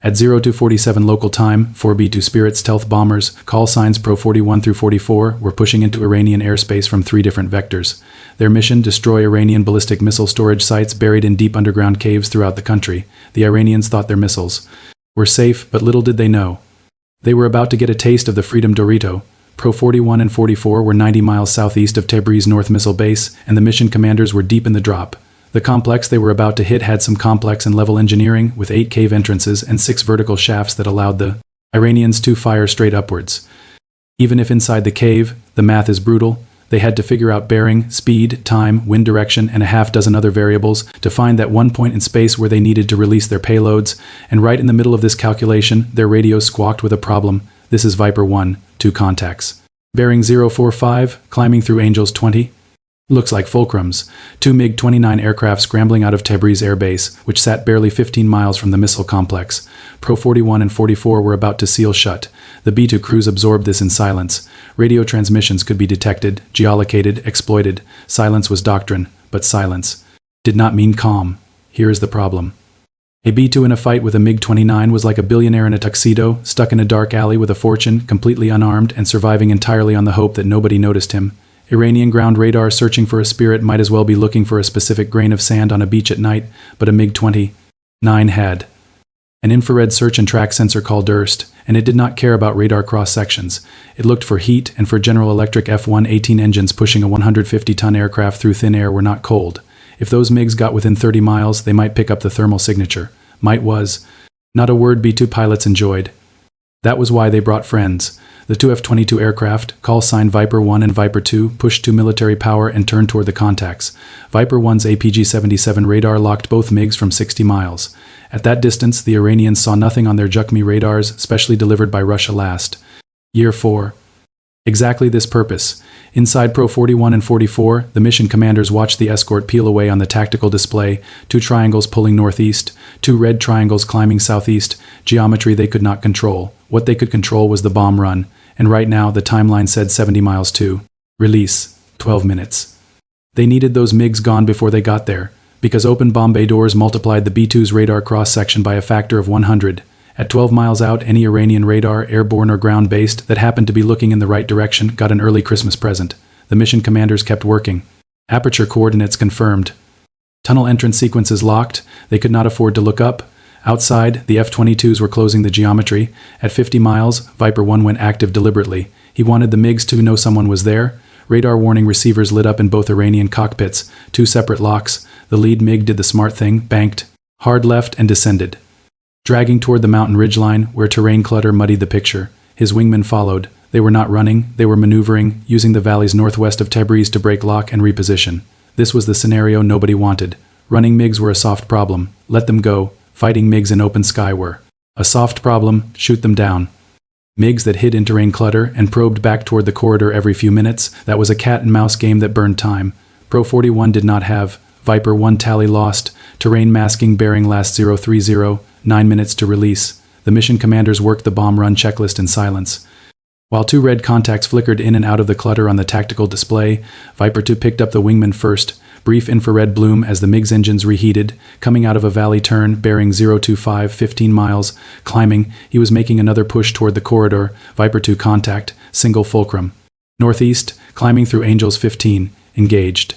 At 0247 local time, 4B2 Spirit stealth bombers, call signs Pro 41 through 44, were pushing into Iranian airspace from 3 different vectors. Their mission: destroy Iranian ballistic missile storage sites buried in deep underground caves throughout the country. The Iranians thought their missiles were safe, but little did they know. They were about to get a taste of the Freedom Dorito. Pro 41 and 44 were 90 miles southeast of Tabriz North Missile Base, and the mission commanders were deep in the drop. The complex they were about to hit had some complex and level engineering, with 8 cave entrances and 6 vertical shafts that allowed the Iranians to fire straight upwards. Even if inside the cave, the math is brutal. They had to figure out bearing, speed, time, wind direction, and a half dozen other variables to find that one point in space where they needed to release their payloads, and right in the middle of this calculation, their radios squawked with a problem. This is Viper 1, 2 contacts. Bearing 045, climbing through Angels 20. Looks like fulcrums. 2 MiG-29 aircraft scrambling out of Tabriz Air Base, which sat barely 15 miles from the missile complex. Pro 41 and 44 were about to seal shut. The B-2 crews absorbed this in silence. Radio transmissions could be detected, geolocated, exploited. Silence was doctrine, but silence did not mean calm. Here is the problem. A B-2 in a fight with a MiG-29 was like a billionaire in a tuxedo, stuck in a dark alley with a fortune, completely unarmed, and surviving entirely on the hope that nobody noticed him. Iranian ground radar searching for a Spirit might as well be looking for a specific grain of sand on a beach at night, but a MiG-29 had an infrared search and track sensor called IRST, and it did not care about radar cross-sections. It looked for heat, and for General Electric F-118 engines pushing a 150-ton aircraft through thin air were not cold. If those MiGs got within 30 miles, they might pick up the thermal signature. Might was not a word B-2 pilots enjoyed. That was why they brought friends. The 2 F-22 aircraft, call sign Viper 1 and Viper 2, pushed to military power and turned toward the contacts. Viper 1's APG-77 radar locked both MiGs from 60 miles. At that distance, the Iranians saw nothing on their Jukmi radars, specially delivered by Russia last year 4. Exactly this purpose. Inside Pro 41 and 44, the mission commanders watched the escort peel away on the tactical display, 2 triangles pulling northeast, 2 red triangles climbing southeast, geometry they could not control. What they could control was the bomb run, and right now the timeline said 70 miles to release, 12 minutes. They needed those MiGs gone before they got there, because open bomb bay doors multiplied the B-2's radar cross-section by a factor of 100. At 12 miles out, any Iranian radar, airborne or ground-based, that happened to be looking in the right direction got an early Christmas present. The mission commanders kept working. Aperture coordinates confirmed. Tunnel entrance sequences locked. They could not afford to look up. Outside, the F-22s were closing the geometry. At 50 miles, Viper 1 went active deliberately. He wanted the MiGs to know someone was there. Radar warning receivers lit up in both Iranian cockpits, 2 separate locks. The lead MiG did the smart thing, banked hard left and descended, dragging toward the mountain ridgeline, where terrain clutter muddied the picture. His wingmen followed. They were not running, they were maneuvering, using the valleys northwest of Tabriz to break lock and reposition. This was the scenario nobody wanted. Running MiGs were a soft problem. Let them go. Fighting MiGs in open sky were a soft problem. Shoot them down. MiGs that hid in terrain clutter and probed back toward the corridor every few minutes, that was a cat-and-mouse game that burned time. Pro 41 did not have. Viper 1 tally lost. Terrain masking bearing last 030, 9 minutes to release. The mission commanders worked the bomb run checklist in silence. While 2 red contacts flickered in and out of the clutter on the tactical display, Viper 2 picked up the wingman first. Brief infrared bloom as the MiG's engines reheated, coming out of a valley turn, bearing 025, 15 miles. Climbing, he was making another push toward the corridor. Viper 2 contact, single fulcrum. Northeast, climbing through Angels 15, engaged.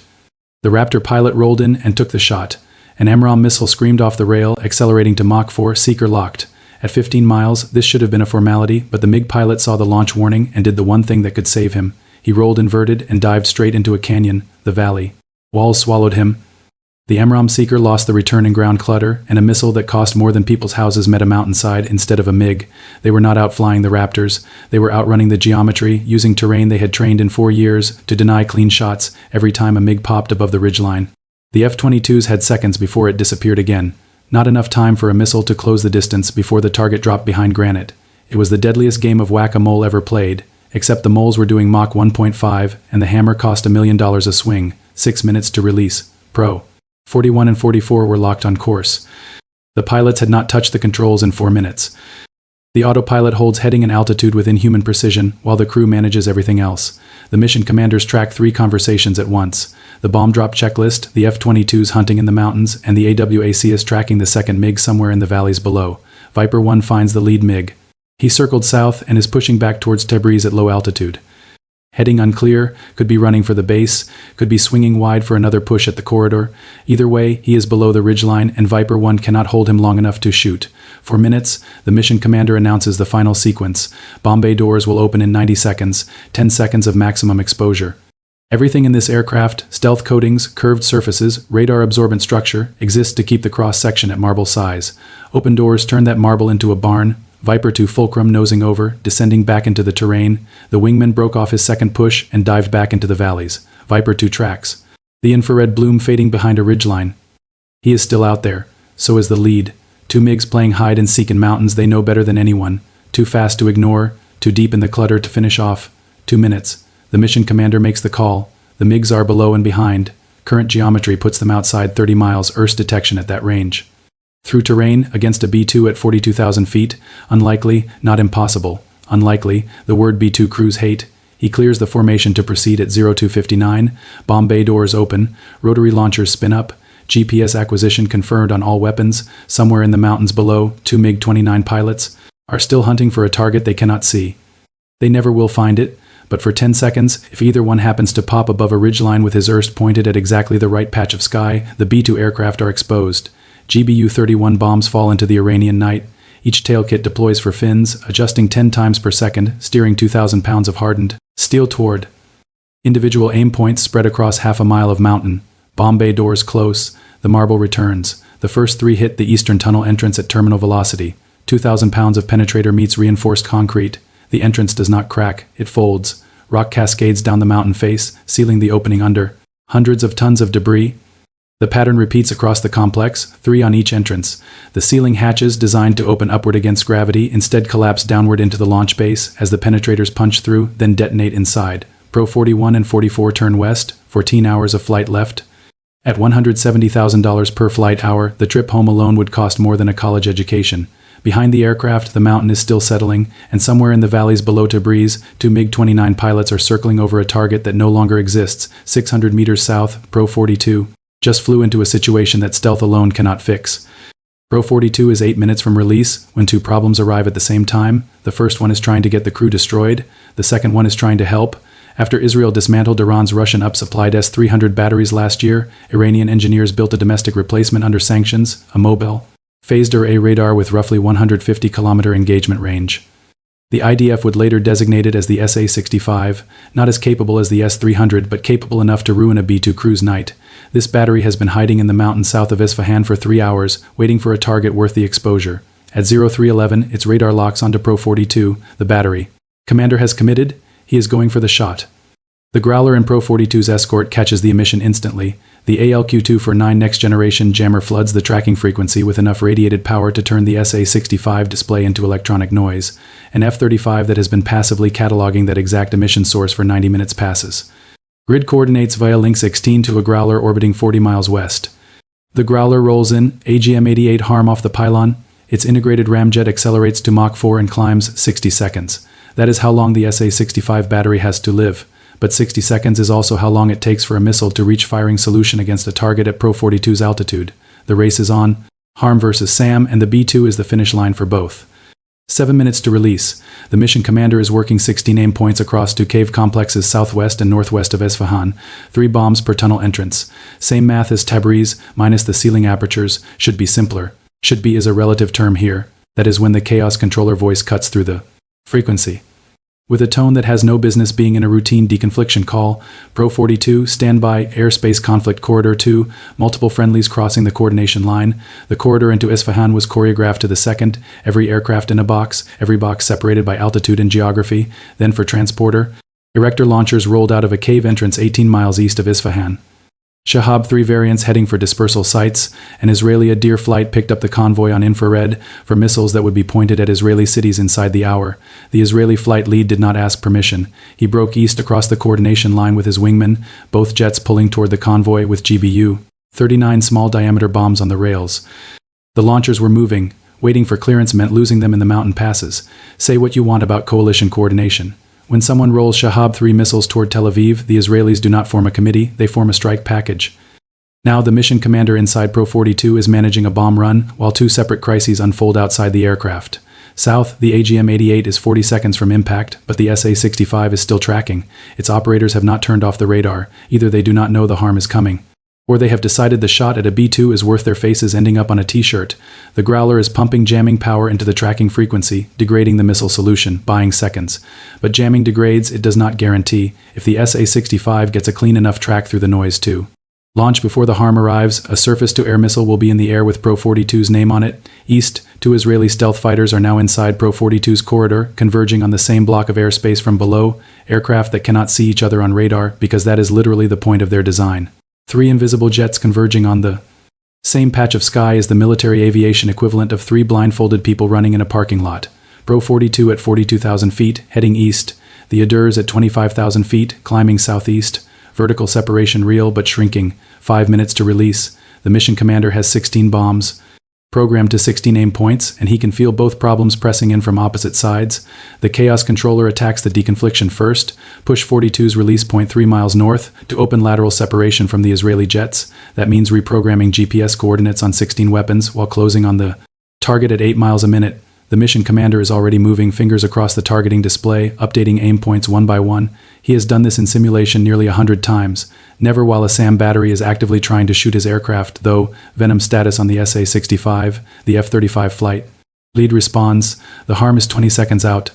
The Raptor pilot rolled in and took the shot. An MRAM missile screamed off the rail, accelerating to Mach 4, seeker locked. At 15 miles, this should have been a formality, but the MiG pilot saw the launch warning and did the one thing that could save him. He rolled inverted and dived straight into a canyon, the valley. Walls swallowed him. The MRAM seeker lost the return and ground clutter, and a missile that cost more than people's houses met a mountainside instead of a MiG. They were not outflying the Raptors. They were outrunning the geometry, using terrain they had trained in 4 years to deny clean shots every time a MiG popped above the ridgeline. The F-22s had seconds before it disappeared again. Not enough time for a missile to close the distance before the target dropped behind granite. It was the deadliest game of whack-a-mole ever played, except the moles were doing Mach 1.5, and the hammer cost $1 million a swing, 6 minutes to release. Pro 41 and 44 were locked on course. The pilots had not touched the controls in 4 minutes. The autopilot holds heading and altitude with inhuman precision, while the crew manages everything else. The mission commanders track 3 conversations at once. The bomb drop checklist, the F-22s hunting in the mountains, and the AWAC is tracking the second MiG somewhere in the valleys below. Viper 1 finds the lead MiG. He circled south and is pushing back towards Tabriz at low altitude. Heading unclear, could be running for the base, could be swinging wide for another push at the corridor. Either way, he is below the ridgeline and Viper 1 cannot hold him long enough to shoot. For minutes, the mission commander announces the final sequence. Bomb bay doors will open in 90 seconds, 10 seconds of maximum exposure. Everything in this aircraft, stealth coatings, curved surfaces, radar-absorbent structure, exists to keep the cross-section at marble size. Open doors turn that marble into a barn. Viper 2 fulcrum nosing over, descending back into the terrain. The wingman broke off his second push and dived back into the valleys. Viper 2 tracks. The infrared bloom fading behind a ridgeline. He is still out there. So is the lead. 2 MiGs playing hide-and-seek in mountains they know better than anyone. Too fast to ignore, too deep in the clutter to finish off. 2 minutes. The mission commander makes the call. The MiGs are below and behind. Current geometry puts them outside 30 miles Earth's detection at that range. Through terrain, against a B-2 at 42,000 feet, unlikely, not impossible. Unlikely, the word B-2 crews hate. He clears the formation to proceed at 0259, bomb bay doors open, rotary launchers spin up, GPS acquisition confirmed on all weapons. Somewhere in the mountains below, 2 MiG-29 pilots are still hunting for a target they cannot see. They never will find it, but for 10 seconds, if either one happens to pop above a ridgeline with his Erst pointed at exactly the right patch of sky, the B-2 aircraft are exposed. GBU-31 bombs fall into the Iranian night. Each tail kit deploys for fins, adjusting 10 times per second, steering 2,000 pounds of hardened steel toward. Individual aim points spread across half a mile of mountain. Bomb bay doors close. The marble returns. The first 3 hit the eastern tunnel entrance at terminal velocity. 2,000 pounds of penetrator meets reinforced concrete. The entrance does not crack. It folds. Rock cascades down the mountain face, sealing the opening under. Hundreds of tons of debris. The pattern repeats across the complex, 3 on each entrance. The ceiling hatches, designed to open upward against gravity, instead collapse downward into the launch base as the penetrators punch through, then detonate inside. Pro 41 and 44 turn west, 14 hours of flight left. At $170,000 per flight hour, the trip home alone would cost more than a college education. Behind the aircraft, the mountain is still settling, and somewhere in the valleys below Tabriz, 2 MiG-29 pilots are circling over a target that no longer exists, 600 meters south. Pro 42 just flew into a situation that stealth alone cannot fix. Pro 42 is 8 minutes from release when 2 problems arrive at the same time. The first one is trying to get the crew destroyed. The second one is trying to help. After Israel dismantled Iran's Russian up-supplied S-300 batteries last year, Iranian engineers built a domestic replacement under sanctions, a mobile, phased array radar with roughly 150-kilometer engagement range. The IDF would later designate it as the SA-65, not as capable as the S-300 but capable enough to ruin a B-2 crew's night. This battery has been hiding in the mountains south of Isfahan for 3 hours, waiting for a target worth the exposure. At 0311, its radar locks onto Pro 42, the battery. Commander has committed. He is going for the shot. The Growler in Pro 42's escort catches the emission instantly. The ALQ-249 next-generation jammer floods the tracking frequency with enough radiated power to turn the SA-65 display into electronic noise. An F-35 that has been passively cataloging that exact emission source for 90 minutes passes. Grid coordinates via Link 16 to a Growler orbiting 40 miles west. The Growler rolls in, AGM-88 harm off the pylon. Its integrated ramjet accelerates to Mach 4 and climbs 60 seconds. That is how long the SA-65 battery has to live. But 60 seconds is also how long it takes for a missile to reach firing solution against a target at Pro 42's altitude. The race is on. Harm versus Sam, and the B-2 is the finish line for both. 7 minutes to release. The mission commander is working 16 aim points across 2 cave complexes southwest and northwest of Isfahan. 3 bombs per tunnel entrance. Same math as Tabriz, minus the ceiling apertures. Should be simpler. Should be is a relative term here. That is when the chaos controller voice cuts through the frequency. With a tone that has no business being in a routine deconfliction call. Pro 42, standby, airspace conflict corridor 2, multiple friendlies crossing the coordination line. The corridor into Isfahan was choreographed to the second, every aircraft in a box, every box separated by altitude and geography. Then for transporter, erector launchers rolled out of a cave entrance 18 miles east of Isfahan. Shahab 3 variants heading for dispersal sites. An Israeli Adir flight picked up the convoy on infrared for missiles that would be pointed at Israeli cities inside the hour. The Israeli flight lead did not ask permission. He broke east across the coordination line with his wingmen, both jets pulling toward the convoy with GBU-39 small-diameter bombs on the rails. The launchers were moving. Waiting for clearance meant losing them in the mountain passes. Say what you want about coalition coordination. When someone rolls Shahab 3 missiles toward Tel Aviv, the Israelis do not form a committee, they form a strike package. Now the mission commander inside Pro-42 is managing a bomb run, while two separate crises unfold outside the aircraft. South, the AGM-88 is 40 seconds from impact, but the SA-65 is still tracking. Its operators have not turned off the radar. Either they do not know the harm is coming, or they have decided the shot at a B-2 is worth their faces ending up on a t-shirt. The Growler is pumping jamming power into the tracking frequency, degrading the missile solution, buying seconds. But jamming degrades, it does not guarantee, if the SA-65 gets a clean enough track through the noise too. Launch before the harm arrives, a surface-to-air missile will be in the air with Pro-42's name on it. East, two Israeli stealth fighters are now inside Pro-42's corridor, converging on the same block of airspace from below, aircraft that cannot see each other on radar, because that is literally the point of their design. Three invisible jets converging on the same patch of sky is the military aviation equivalent of three blindfolded people running in a parking lot. Pro-42 at 42,000 feet, heading east. The Adurs at 25,000 feet, climbing southeast. Vertical separation real but shrinking. 5 minutes to release. The mission commander has 16 bombs, programmed to 16 aim points, and he can feel both problems pressing in from opposite sides. The Chaos Controller attacks the deconfliction first. Push 42's release point 3 miles north to open lateral separation from the Israeli jets. That means reprogramming GPS coordinates on 16 weapons while closing on the target at 8 miles a minute. The mission commander is already moving fingers across the targeting display, updating aim points one by one. He has done this in simulation nearly 100 times, never while a SAM battery is actively trying to shoot his aircraft, though. Venom status on the SA-65, the F-35 flight. Lead responds, the harm is 20 seconds out.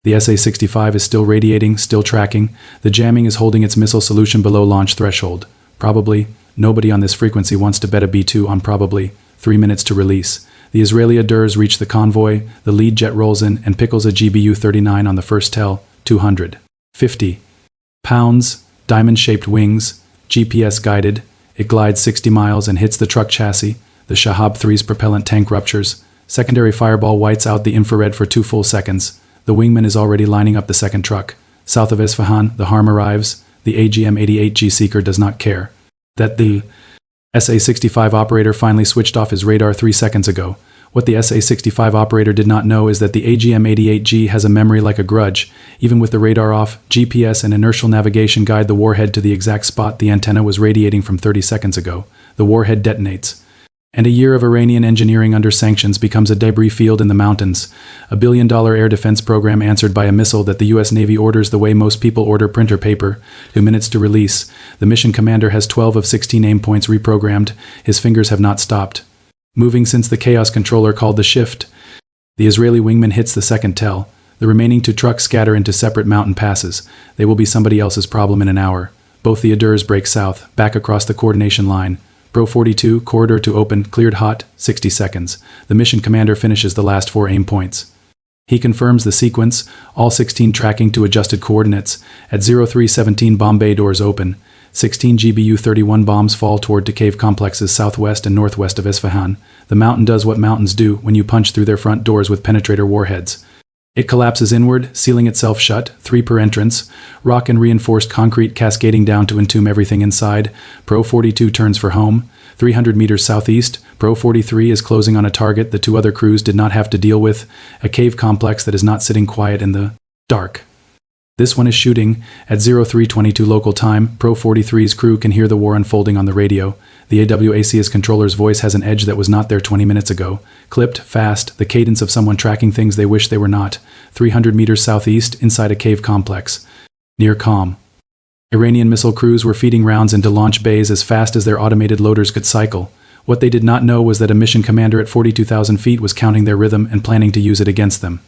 The SA-65 is still radiating, still tracking. The jamming is holding its missile solution below launch threshold. Probably, nobody on this frequency wants to bet a B-2 on probably 3 minutes to release. The Israeli Adurs reach the convoy, the lead jet rolls in and pickles a GBU-39 on the first tell, 250 pounds, diamond-shaped wings, GPS guided. It glides 60 miles and hits the truck chassis. The Shahab 3's propellant tank ruptures. Secondary fireball whites out the infrared for 2 full seconds. The wingman is already lining up the second truck. South of Isfahan, the harm arrives. The AGM-88 G-Seeker does not care that the SA-65 operator finally switched off his radar 3 seconds ago. What the SA-65 operator did not know is that the AGM-88G has a memory like a grudge. Even with the radar off, GPS and inertial navigation guide the warhead to the exact spot the antenna was radiating from 30 seconds ago. The warhead detonates. And a year of Iranian engineering under sanctions becomes a debris field in the mountains. $1 billion air defense program answered by a missile that the U.S. Navy orders the way most people order printer paper. 2 minutes to release. The mission commander has 12 of 16 aim points reprogrammed. His fingers have not stopped moving since the Chaos Controller called the shift. The Israeli wingman hits the second tell. The remaining 2 trucks scatter into separate mountain passes. They will be somebody else's problem in an hour. Both the Adurs break south, back across the coordination line. Pro-42, corridor to open, cleared hot, 60 seconds. The mission commander finishes the last 4 aim points. He confirms the sequence, all 16 tracking to adjusted coordinates. At 0317 bomb bay doors open. 16 GBU-31 bombs fall toward cave complexes southwest and northwest of Isfahan. The mountain does what mountains do when you punch through their front doors with penetrator warheads. It collapses inward, sealing itself shut, 3 per entrance, rock and reinforced concrete cascading down to entomb everything inside. Pro-42 turns for home. 300 meters southeast, Pro-43 is closing on a target the 2 other crews did not have to deal with, a cave complex that is not sitting quiet in the dark. This one is shooting. At 0322 local time, Pro-43's crew can hear the war unfolding on the radio. The AWACS controller's voice has an edge that was not there 20 minutes ago. Clipped, fast, the cadence of someone tracking things they wish they were not. 300 meters southeast, inside a cave complex. Near calm. Iranian missile crews were feeding rounds into launch bays as fast as their automated loaders could cycle. What they did not know was that a mission commander at 42,000 feet was counting their rhythm and planning to use it against them.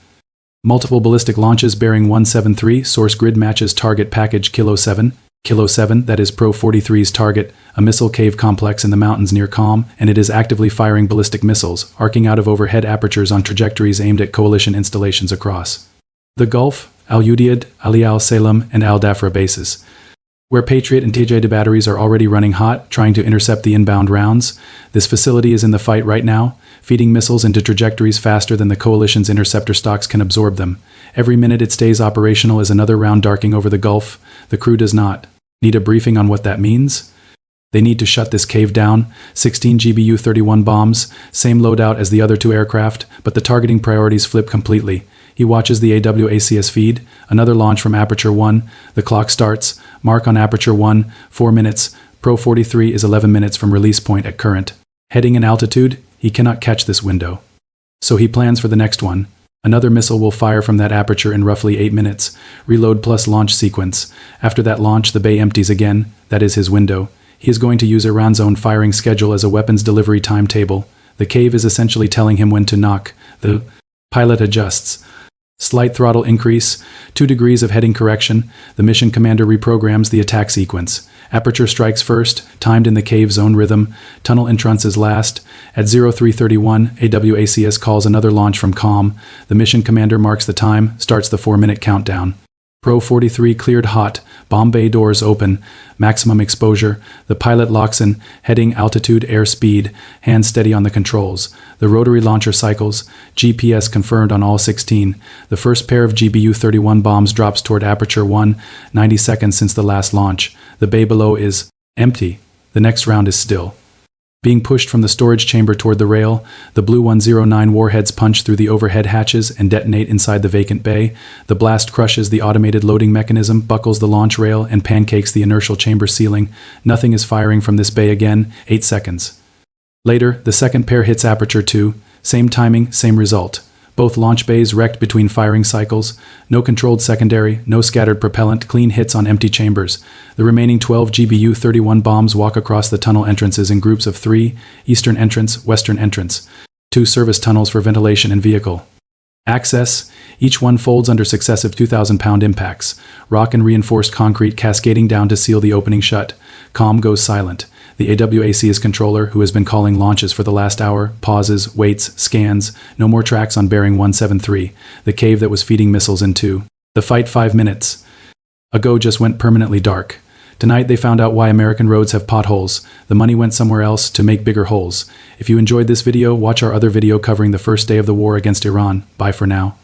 Multiple ballistic launches bearing 173, source grid matches target package Kilo 7, that is Pro-43's target, a missile cave complex in the mountains near Qom, and it is actively firing ballistic missiles, arcing out of overhead apertures on trajectories aimed at coalition installations across the Gulf, Al-Udeid, Ali al-Salem, and Al-Dafra bases, where Patriot and TJ batteries are already running hot, trying to intercept the inbound rounds. This facility is in the fight right now, feeding missiles into trajectories faster than the coalition's interceptor stocks can absorb them. Every minute it stays operational is another round darking over the Gulf. The crew does not need a briefing on what that means. They need to shut this cave down. 16 GBU-31 bombs, same loadout as the other 2 aircraft, but the targeting priorities flip completely. He watches the AWACS feed, another launch from Aperture 1. The clock starts. Mark on Aperture 1, 4 minutes. Pro 43 is 11 minutes from release point at current. Heading in altitude, he cannot catch this window. So he plans for the next one. Another missile will fire from that aperture in roughly 8 minutes. Reload plus launch sequence. After that launch, the bay empties again. That is his window. He is going to use Iran's own firing schedule as a weapons delivery timetable. The cave is essentially telling him when to knock. The pilot adjusts. Slight throttle increase, 2 degrees of heading correction. The mission commander reprograms the attack sequence. Aperture strikes first, timed in the cave's own rhythm. Tunnel entrance is last. At 0331, AWACS calls another launch from COM. The mission commander marks the time, starts the 4-minute countdown. Pro 43 cleared hot, bomb bay doors open, maximum exposure. The pilot locks in, heading altitude airspeed, hands steady on the controls. The rotary launcher cycles, GPS confirmed on all 16. The first pair of GBU-31 bombs drops toward aperture 1, 90 seconds since the last launch. The bay below is empty. The next round is still. Being pushed from the storage chamber toward the rail, the Blue 109 warheads punch through the overhead hatches and detonate inside the vacant bay. The blast crushes the automated loading mechanism, buckles the launch rail, and pancakes the inertial chamber ceiling. Nothing is firing from this bay again. 8 seconds. Later, the second pair hits aperture 2. Same timing, same result. Both launch bays wrecked between firing cycles. No controlled secondary, no scattered propellant, clean hits on empty chambers. The remaining 12 GBU-31 bombs walk across the tunnel entrances in groups of 3, eastern entrance, western entrance. 2 service tunnels for ventilation and vehicle access. Each one folds under successive 2,000-pound impacts. Rock and reinforced concrete cascading down to seal the opening shut. COM goes silent. The AWACS controller, who has been calling launches for the last hour, pauses, waits, scans. No more tracks on bearing 173, the cave that was feeding missiles into. The fight 5 minutes ago just went permanently dark. Tonight they found out why American roads have potholes. The money went somewhere else to make bigger holes. If you enjoyed this video, watch our other video covering the first day of the war against Iran. Bye for now.